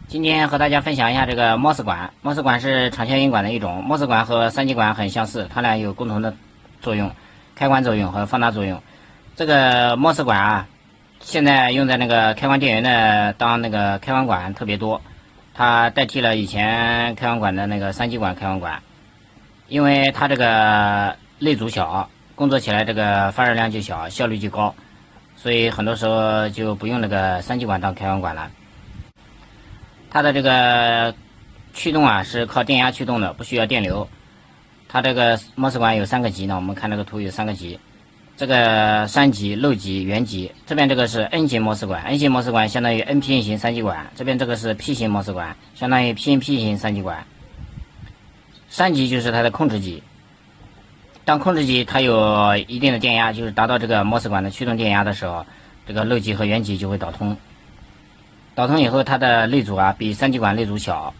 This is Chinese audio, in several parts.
今天和大家分享一下这个摩斯管。摩斯管是长效音管的一种，摩斯管和三极管很相似，它俩有共同的作用，开关作用和放大作用。这个摩斯管啊，现在用在那个开关电源的当那个开关管特别多，它代替了以前开关管的那个三极管开关管，因为它这个类组小，工作起来这个发热量就小，效率就高，所以很多时候就不用那个三极管当开关管了。它的这个驱动啊是靠电压驱动的，不需要电流。它这个摩斯管有3个极呢，我们看这个图有3个极，这个山极、漏极、原极。这边这个是 N 型摩斯管 ，N 型摩斯管相当于 NPN 型三极管，这边这个是 P 型摩斯管，相当于 PNP 型三极管。山极就是它的控制极，当控制极它有一定的电压，就是达到这个摩斯管的驱动电压的时候，这个漏极和原极就会导通。导通以后，它的类组啊比三极管类组小，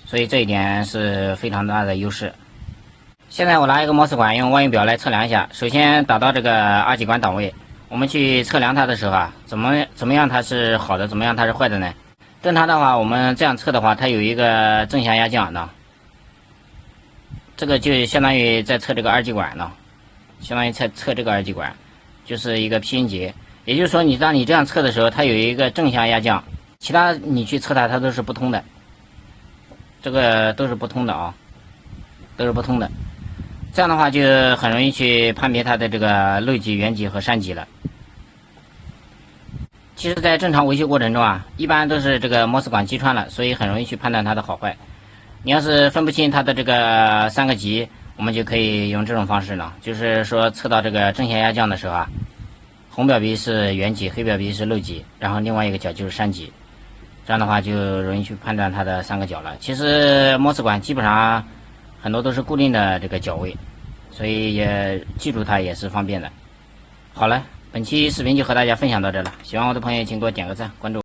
所以这一点是非常大的优势。现在我拿一个摩斯管用望远表来测量一下。首先打到这个二极管档位，我们去测量它的时候啊，怎么样它是好的，怎么样它是坏的呢？正常的话，我们这样测的话，它有一个正向压降的，这个就相当于在测这个二极管呢，相当于在测这个二极管，就是一个 PN 极。也就是说，当你这样测的时候，它有一个正向压降，其他你去测它都是不通的，这个都是不通的啊，都是不通的。这样的话就很容易去判别它的这个漏极、原极和山极了。其实，在正常维修过程中啊，一般都是这个摩斯管击穿了，所以很容易去判断它的好坏。你要是分不清它的这个3个极，我们就可以用这种方式呢，就是说测到这个正向压降的时候啊。红表皮是原极，黑表皮是漏极，然后另外一个角就是山极，这样的话就容易去判断它的3个角了。其实摩斯管基本上很多都是固定的这个角位，所以也记住它也是方便的。好了，本期视频就和大家分享到这了，喜欢我的朋友请给我点个赞，关注。